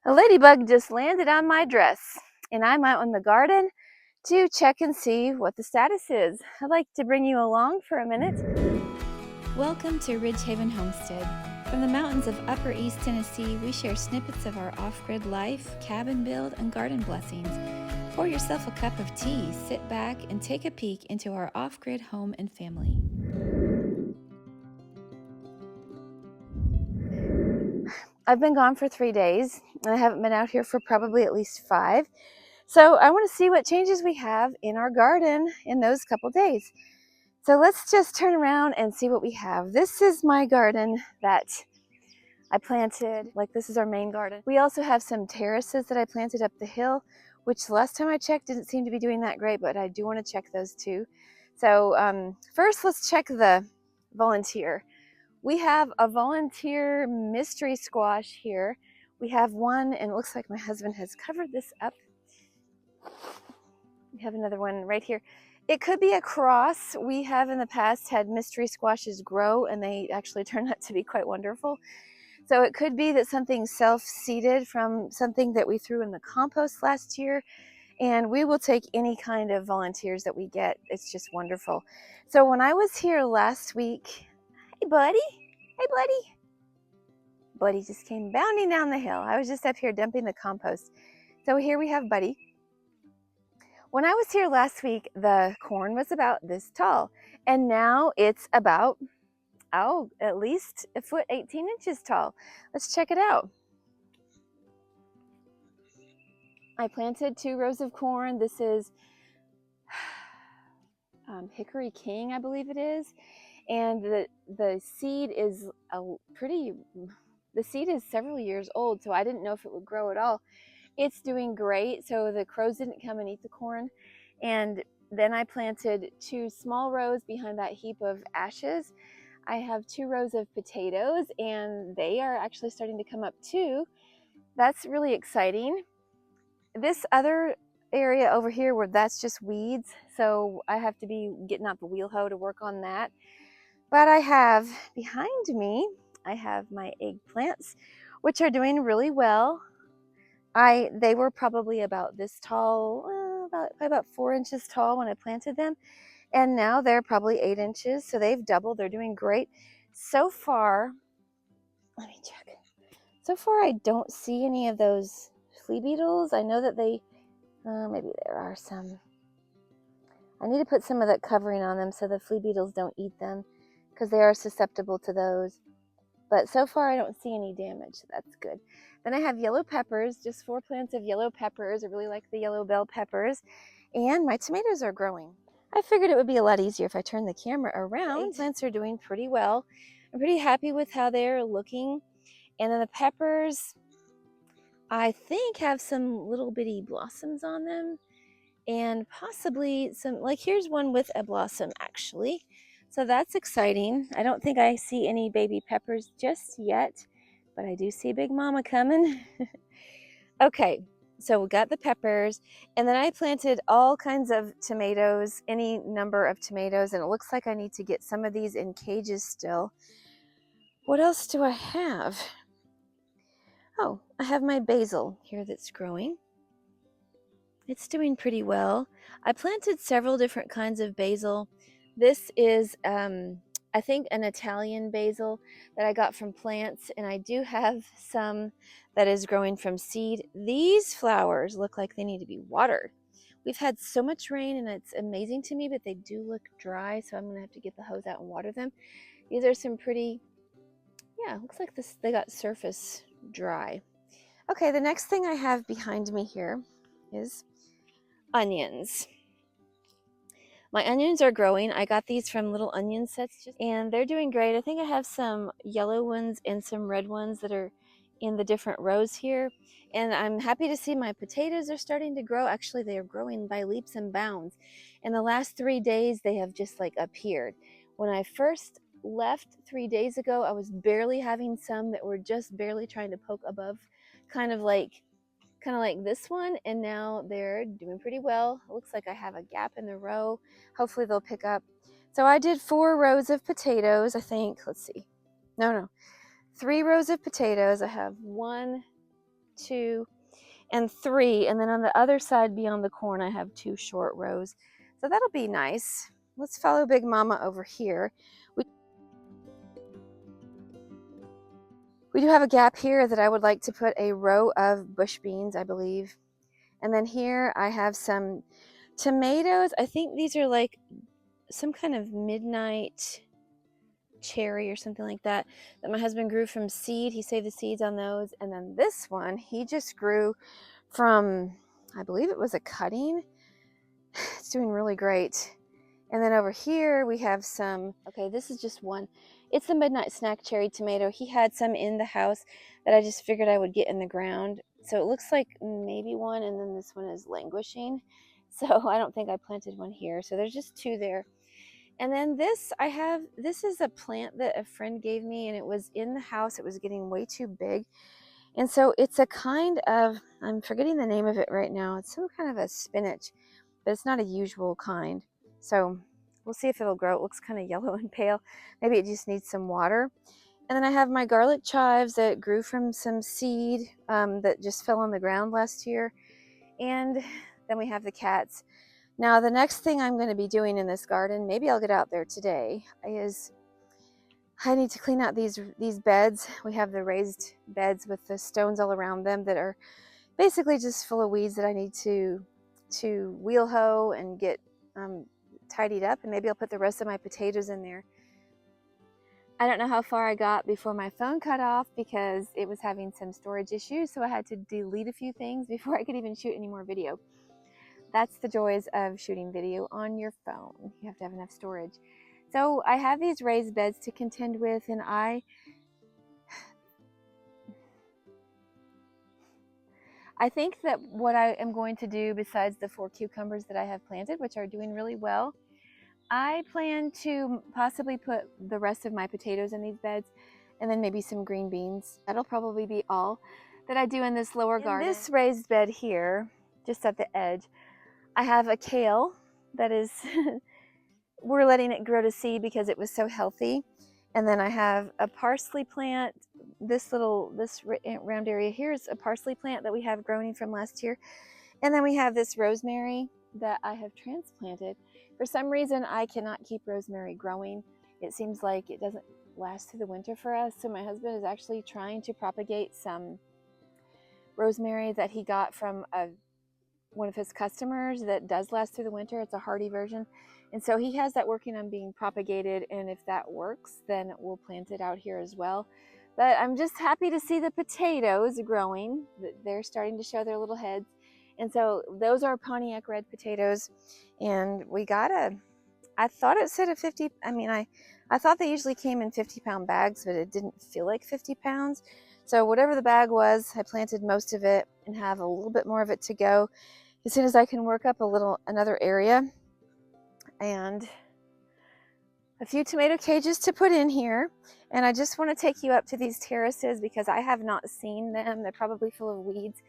A ladybug just landed on my dress, and I'm out in the garden to check and see what the status is. I'd like to bring you along for a minute. Welcome to Ridgehaven Homestead. From the mountains of Upper East Tennessee, we share snippets of our off-grid life, cabin build, and garden blessings. Pour yourself a cup of tea, sit back, and take a peek into our off-grid home and family. I've been gone for 3 days, and I haven't been out here for probably at least 5. So I want to see what changes we have in our garden in those couple days. So let's just turn around and see what we have. This is my garden that I planted, like this is our main garden. We also have some terraces that I planted up the hill, which last time I checked didn't seem to be doing that great, but I do want to check those too. So first let's check the volunteer. We have a volunteer mystery squash here. We have one, and it looks like my husband has covered this up. We have another one right here. It could be a cross. We have in the past had mystery squashes grow, and they actually turn out to be quite wonderful. So it could be that something self-seeded from something that we threw in the compost last year, and we will take any kind of volunteers that we get. It's just wonderful. So when I was here last week, hey buddy, hey buddy. Buddy just came bounding down the hill. I was just up here dumping the compost. So here we have Buddy. When I was here last week, the corn was about this tall, and now it's about, at least 1 foot 18 inches tall. Let's check it out. I planted 2 rows of corn. This is Hickory King, I believe it is, and the seed is the seed is several years old, so I didn't know if it would grow at all. It's doing great, so the crows didn't come and eat the corn. And then I planted 2 small rows behind that heap of ashes. I have 2 rows of potatoes, and they are actually starting to come up too. That's really exciting. This other area over here where that's just weeds, so I have to be getting out the wheel hoe to work on that. But I have behind me, I have my eggplants, which are doing really well. They were probably about this tall, about 4 inches tall when I planted them, and now they're probably 8 inches, so they've doubled. They're doing great. So far, let me check. So far, I don't see any of those flea beetles. I know that maybe there are some. I need to put some of that covering on them so the flea beetles don't eat them, because they are susceptible to those. But so far I don't see any damage, so that's good. Then I have yellow peppers, just 4 plants of yellow peppers. I really like the yellow bell peppers. And my tomatoes are growing. I figured it would be a lot easier if I turned the camera around. The plants are doing pretty well. I'm pretty happy with how they're looking. And then the peppers, I think, have some little bitty blossoms on them. And possibly some, like here's one with a blossom actually. So that's exciting. I don't think I see any baby peppers just yet, but I do see Big Mama coming. Okay, so we got the peppers, and then I planted all kinds of tomatoes, any number of tomatoes, and it looks like I need to get some of these in cages still. What else do I have? Oh, I have my basil here that's growing. It's doing pretty well. I planted several different kinds of basil. This is, I think, an Italian basil that I got from plants, and I do have some that is growing from seed. These flowers look like they need to be watered. We've had so much rain, and it's amazing to me, but they do look dry, so I'm going to have to get the hose out and water them. These are some pretty, yeah, looks like they got surface dry. Okay, the next thing I have behind me here is onions. My onions are growing. I got these from little onion sets, and they're doing great. I think I have some yellow ones and some red ones that are in the different rows here. And I'm happy to see my potatoes are starting to grow. Actually, they are growing by leaps and bounds. In the last 3 days, they have just like appeared. When I first left 3 days ago, I was barely having some that were just barely trying to poke above, kind of like this one, and now they're doing pretty well. It looks like I have a gap in the row. Hopefully they'll pick up. So I did 4 rows of potatoes, I think. Let's see. No. 3 rows of potatoes. I have 1, 2, and 3. And then on the other side beyond the corn, I have 2 short rows. So that'll be nice. Let's follow Big Mama over here. We do have a gap here that I would like to put a row of bush beans, I believe. And then here I have some tomatoes. I think these are like some kind of midnight cherry or something like that my husband grew from seed. He saved the seeds on those. And then this one he just grew from, I believe it was a cutting. It's doing really great. And then over here we have some, okay, this is just one. It's the midnight snack cherry tomato. He had some in the house that I just figured I would get in the ground. So it looks like maybe one, and then this one is languishing. So I don't think I planted one here. So there's just 2 there. And then this is a plant that a friend gave me, and it was in the house. It was getting way too big. And so it's a kind of, I'm forgetting the name of it right now. It's some kind of a spinach, but it's not a usual kind. So we'll see if it'll grow. It looks kind of yellow and pale. Maybe it just needs some water. And then I have my garlic chives that grew from some seed that just fell on the ground last year. And then we have the cats. Now the next thing I'm going to be doing in this garden, maybe I'll get out there today, is I need to clean out these beds. We have the raised beds with the stones all around them that are basically just full of weeds that I need to wheel hoe and get tidied up, and maybe I'll put the rest of my potatoes in there. I don't know how far I got before my phone cut off because it was having some storage issues, so I had to delete a few things before I could even shoot any more video. That's the joys of shooting video on your phone. You have to have enough storage. So I have these raised beds to contend with, and I think that what I am going to do, besides the 4 cucumbers that I have planted, which are doing really well, I plan to possibly put the rest of my potatoes in these beds, and then maybe some green beans. That'll probably be all that I do in this lower garden. In this raised bed here, just at the edge, I have a kale that is, we're letting it grow to seed because it was so healthy. And then I have a parsley plant. This round area here is a parsley plant that we have growing from last year. And then we have this rosemary that I have transplanted. For some reason, I cannot keep rosemary growing. It seems like it doesn't last through the winter for us. So my husband is actually trying to propagate some rosemary that he got from one of his customers that does last through the winter. It's a hardy version. And so he has that working on being propagated. And if that works, then we'll plant it out here as well. But I'm just happy to see the potatoes growing. They're starting to show their little heads. And so those are Pontiac red potatoes. And we got I thought it said a 50, I thought they usually came in 50-pound bags, but it didn't feel like 50 pounds. So whatever the bag was, I planted most of it and have a little bit more of it to go as soon as I can work up another area. And a few tomato cages to put in here. And I just want to take you up to these terraces because I have not seen them. They're probably full of weeds.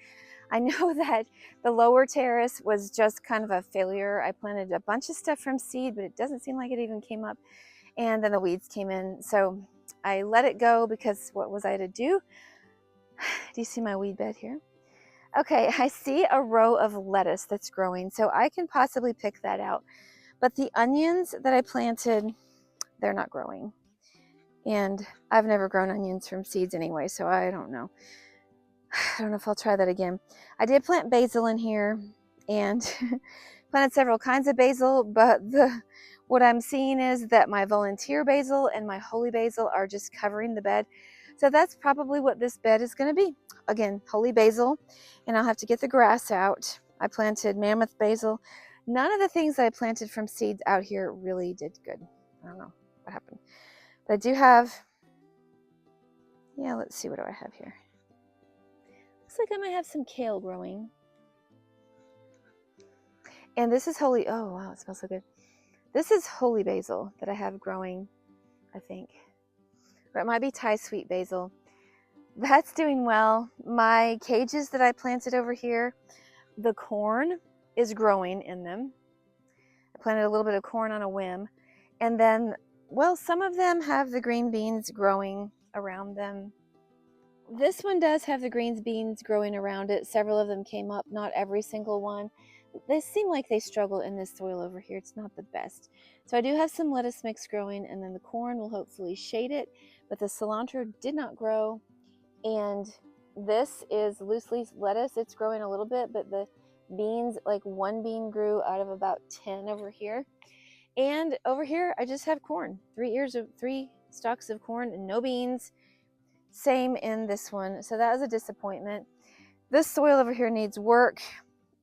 I know that the lower terrace was just kind of a failure. I planted a bunch of stuff from seed, but it doesn't seem like it even came up. And then the weeds came in. So I let it go because what was I to do? Do you see my weed bed here? Okay, I see a row of lettuce that's growing, so I can possibly pick that out. But the onions that I planted, they're not growing. And I've never grown onions from seeds anyway, so I don't know. I don't know if I'll try that again. I did plant basil in here and planted several kinds of basil, but what I'm seeing is that my volunteer basil and my holy basil are just covering the bed. So that's probably what this bed is going to be. Again, holy basil, and I'll have to get the grass out. I planted mammoth basil. None of the things that I planted from seeds out here really did good. I don't know what happened. But I do have, let's see, what do I have here? Looks like I might have some kale growing. And this is holy, oh wow, it smells so good. This is holy basil that I have growing, I think. Or it might be Thai sweet basil. That's doing well. My cages that I planted over here, the corn is growing in them. I planted a little bit of corn on a whim. And then, well, some of them have the green beans growing around them. This one does have the greens beans growing around it. Several of them came up, not every single one. They seem like they struggle in this soil over here. It's not the best. So I do have some lettuce mix growing, and then the corn will hopefully shade it, but the cilantro did not grow. And this is loose leaf lettuce. It's growing a little bit, but the beans, like one bean grew out of about 10 over here. And over here, I just have corn. 3 stalks of corn and no beans. Same in this one. So that was a disappointment. This soil over here needs work.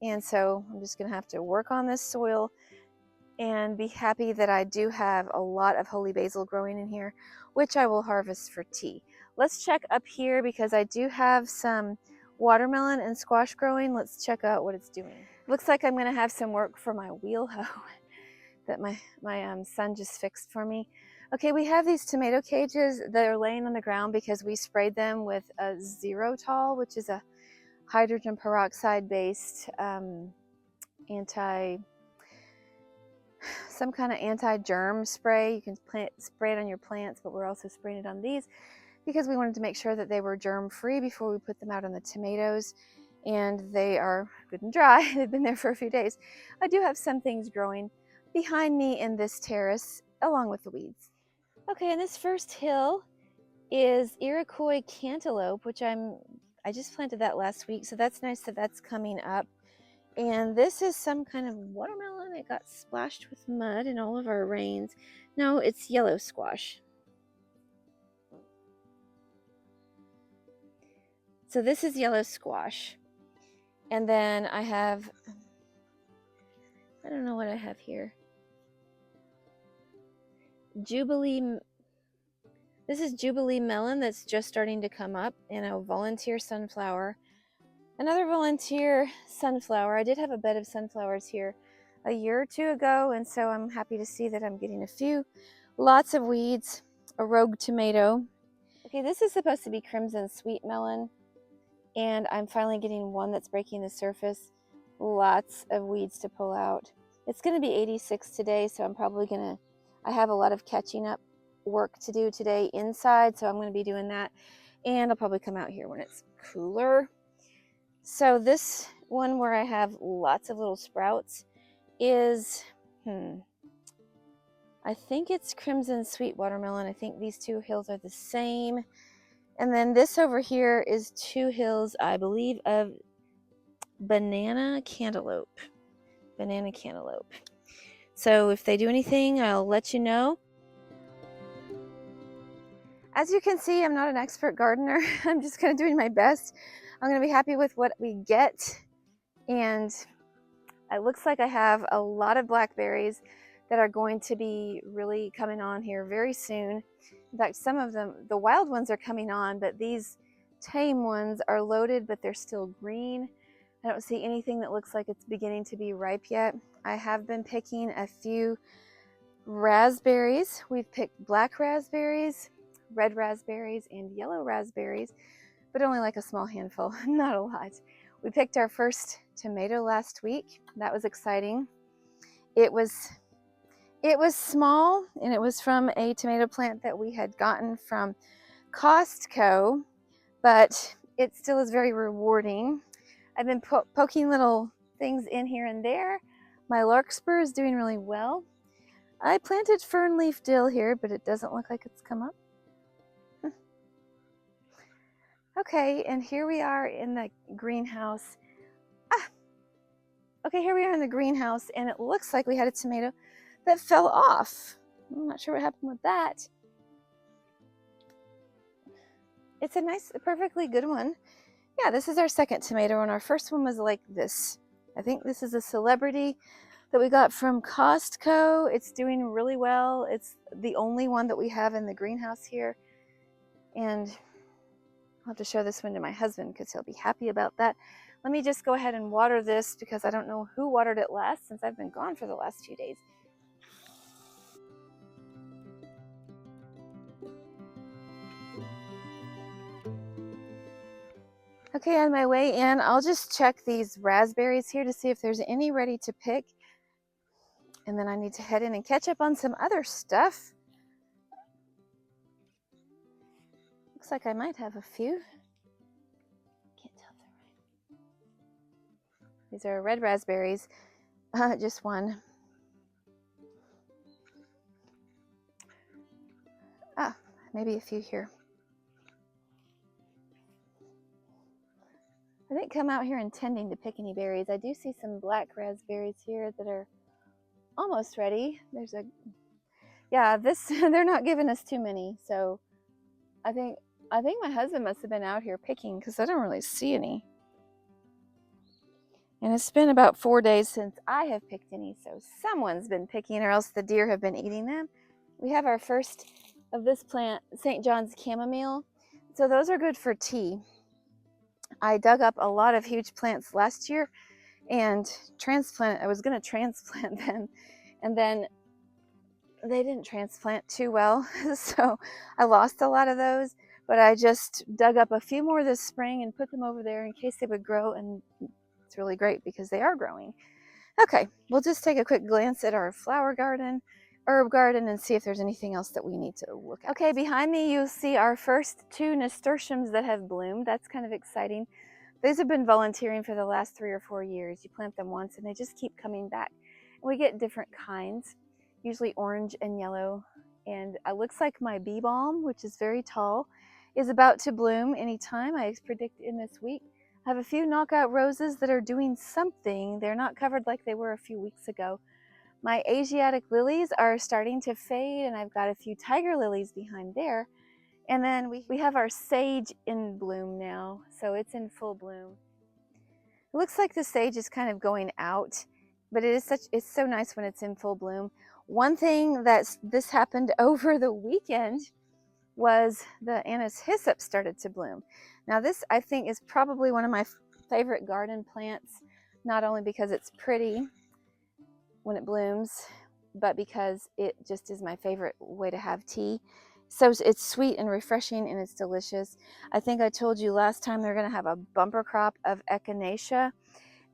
And so I'm just going to have to work on this soil and be happy that I do have a lot of holy basil growing in here, which I will harvest for tea. Let's check up here because I do have some watermelon and squash growing. Let's check out what it's doing. Looks like I'm going to have some work for my wheel hoe that my son just fixed for me. Okay, we have these tomato cages that are laying on the ground because we sprayed them with a Zerotol, which is a hydrogen peroxide based some kind of anti-germ spray. You can spray it on your plants, but we're also spraying it on these because we wanted to make sure that they were germ free before we put them out on the tomatoes. And they are good and dry. They've been there for a few days. I do have some things growing behind me in this terrace along with the weeds. Okay, and this first hill is Iroquois cantaloupe, which I just planted that last week, so that's nice that that's coming up. And this is some kind of watermelon. It got splashed with mud in all of our rains. No, it's yellow squash. So this is yellow squash. And then I don't know what I have here. This is Jubilee melon that's just starting to come up, and a volunteer sunflower. Another volunteer sunflower. I did have a bed of sunflowers here a year or two ago, and so I'm happy to see that I'm getting a few. Lots of weeds, a rogue tomato. Okay, this is supposed to be crimson sweet melon, and I'm finally getting one that's breaking the surface. Lots of weeds to pull out. It's going to be 86 today, so I have a lot of catching up work to do today inside, so I'm going to be doing that, and I'll probably come out here when it's cooler. So this one where I have lots of little sprouts is, I think it's crimson sweet watermelon. I think these two hills are the same. And then this over here is 2 hills, I believe, of banana cantaloupe. Banana cantaloupe. So if they do anything, I'll let you know. As you can see, I'm not an expert gardener. I'm just kind of doing my best. I'm going to be happy with what we get. And it looks like I have a lot of blackberries that are going to be really coming on here very soon. In fact, some of them, the wild ones are coming on, but these tame ones are loaded, but they're still green. I don't see anything that looks like it's beginning to be ripe yet. I have been picking a few raspberries. We've picked black raspberries, red raspberries, and yellow raspberries, but only like a small handful, not a lot. We picked our first tomato last week. That was exciting. It was small, and it was from a tomato plant that we had gotten from Costco, but it still is very rewarding. I've been poking little things in here and there. My larkspur is doing really well. I planted fern leaf dill here, but it doesn't look like it's come up. Okay, and here we are in the greenhouse. Okay, here we are in the greenhouse, and it looks like we had a tomato that fell off. I'm not sure what happened with that. It's a nice, perfectly good one. Yeah, this is our second tomato, and our first one was like this. I think this is a celebrity that we got from Costco. It's doing really well. It's the only one that we have in the greenhouse here. And I'll have to show this one to my husband because he'll be happy about that. Let me just go ahead and water this because I don't know who watered it last since I've been gone for the last few days. Okay, on my way in, I'll just check these raspberries here to see if there's any ready to pick. And then I need to head in and catch up on some other stuff. Looks like I might have a few. These are red raspberries, just one. Ah, maybe a few here. I didn't come out here intending to pick any berries. I do see some black raspberries here that are almost ready. There's a, yeah, this, they're not giving us too many. So I think my husband must have been out here picking because I don't really see any. And it's been about 4 days since I have picked any, so someone's been picking or else the deer have been eating them. We have our first of this plant, St. John's chamomile. So those are good for tea. I dug up a lot of huge plants last year and I was going to transplant them, and then they didn't transplant too well. So I lost a lot of those, but I just dug up a few more this spring and put them over there in case they would grow, and it's really great because they are growing. Okay, we'll just take a quick glance at our flower garden, herb garden, and see if there's anything else that we need to look at. Okay, behind me you'll see our first 2 nasturtiums that have bloomed. That's kind of exciting. These have been volunteering for the last 3 or 4 years. You plant them once and they just keep coming back. And we get different kinds, usually orange and yellow. And it looks like my bee balm, which is very tall, is about to bloom anytime. I predict in this week. I have a few knockout roses that are doing something. They're not covered like they were a few weeks ago. My Asiatic lilies are starting to fade, and I've got a few tiger lilies behind there. And then we have our sage in bloom now, so it's in full bloom. It looks like the sage is kind of going out, but it's so nice when it's in full bloom. One thing this happened over the weekend was the anise hyssop started to bloom. Now this, I think, is probably one of my favorite garden plants, not only because it's pretty when it blooms, but because it just is my favorite way to have tea. So it's sweet and refreshing and it's delicious. I think I told you last time they're going to have a bumper crop of echinacea.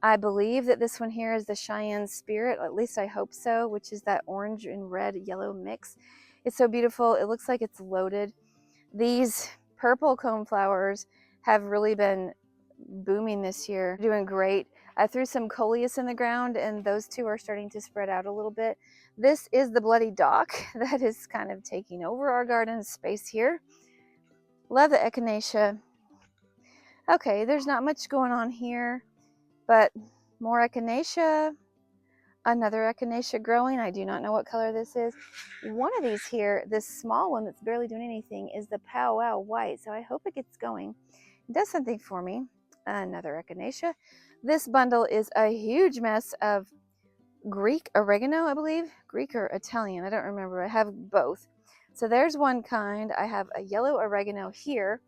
I believe that this one here is the Cheyenne Spirit, at least I hope so, which is that orange and red yellow mix. It's so beautiful. It looks like it's loaded. These purple coneflowers have really been booming this year, doing great. I threw some coleus in the ground and those 2 are starting to spread out a little bit. This is the bloody dock that is kind of taking over our garden space here. Love the echinacea. Okay, there's not much going on here, but more echinacea. Another echinacea growing. I do not know what color this is. One of these here, this small one that's barely doing anything, is the powwow white, so I hope it gets going. It does something for me. Another echinacea. This bundle is a huge mess of Greek oregano, I believe. Greek or Italian, I don't remember. I have both. So there's one kind. I have a yellow oregano here.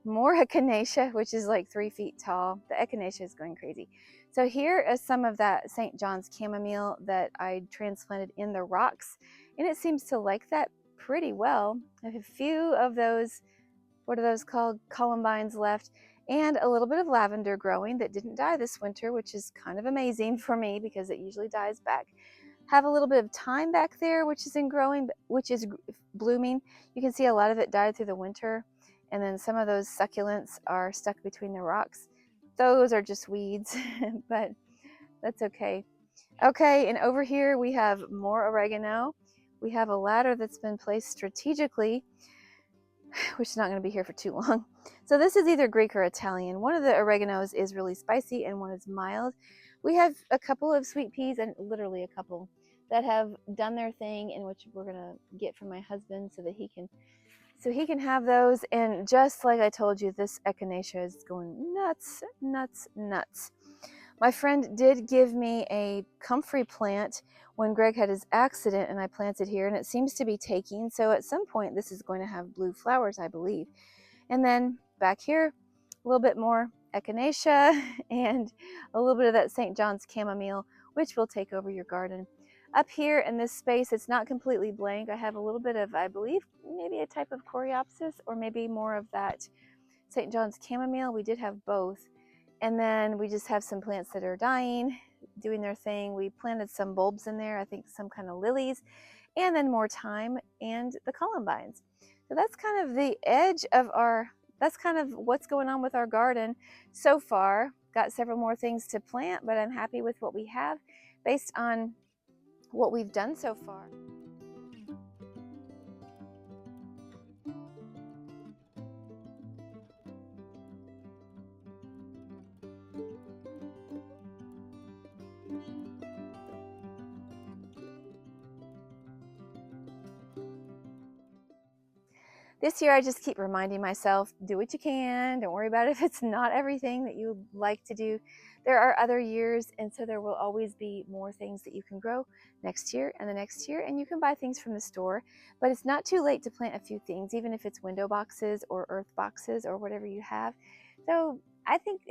More echinacea, which is like 3 feet tall. The echinacea is going crazy. So here is some of that St. John's chamomile that I transplanted in the rocks, and it seems to like that pretty well. I have a few of those, what are those called, columbines left, and a little bit of lavender growing that didn't die this winter, which is kind of amazing for me because it usually dies back. Have a little bit of thyme back there, which is blooming. You can see a lot of it died through the winter, and then some of those succulents are stuck between the rocks. Those are just weeds, but that's okay. Okay, and over here we have more oregano. We have a ladder that's been placed strategically, which is not going to be here for too long. So this is either Greek or Italian. One of the oreganos is really spicy and one is mild. We have a couple of sweet peas, and literally a couple, that have done their thing, in which we're going to get from my husband so he can have those. And just like I told you, this echinacea is going nuts, nuts, nuts. My friend did give me a comfrey plant when Greg had his accident, and I planted here, and it seems to be taking. So at some point this is going to have blue flowers, I believe. And then back here, a little bit more echinacea and a little bit of that St. John's chamomile, which will take over your garden. Up here in this space, it's not completely blank. I have a little bit of, I believe, maybe a type of coreopsis, or maybe more of that St. John's chamomile. We did have both. And then we just have some plants that are dying, doing their thing. We planted some bulbs in there, I think some kind of lilies, and then more thyme and the columbines. So that's kind of the edge of that's kind of what's going on with our garden so far. got several more things to plant, but I'm happy with what we have based on what we've done so far. This year, I just keep reminding myself, do what you can. Don't worry about it if it's not everything that you like to do. There are other years, and so there will always be more things that you can grow next year and the next year, and you can buy things from the store. But it's not too late to plant a few things, even if it's window boxes or earth boxes or whatever you have. So I think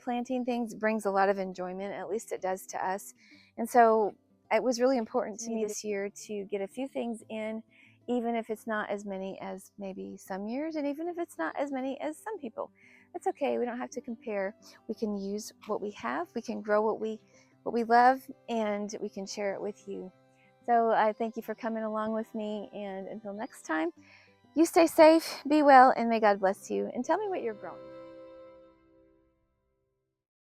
planting things brings a lot of enjoyment, at least it does to us. And so it was really important to me this year to get a few things in, even if it's not as many as maybe some years, and even if it's not as many as some people. It's okay, we don't have to compare. We can use what we have, we can grow what we love, and we can share it with you. So I thank you for coming along with me, and until next time, you stay safe, be well, and may God bless you. And tell me what you're growing.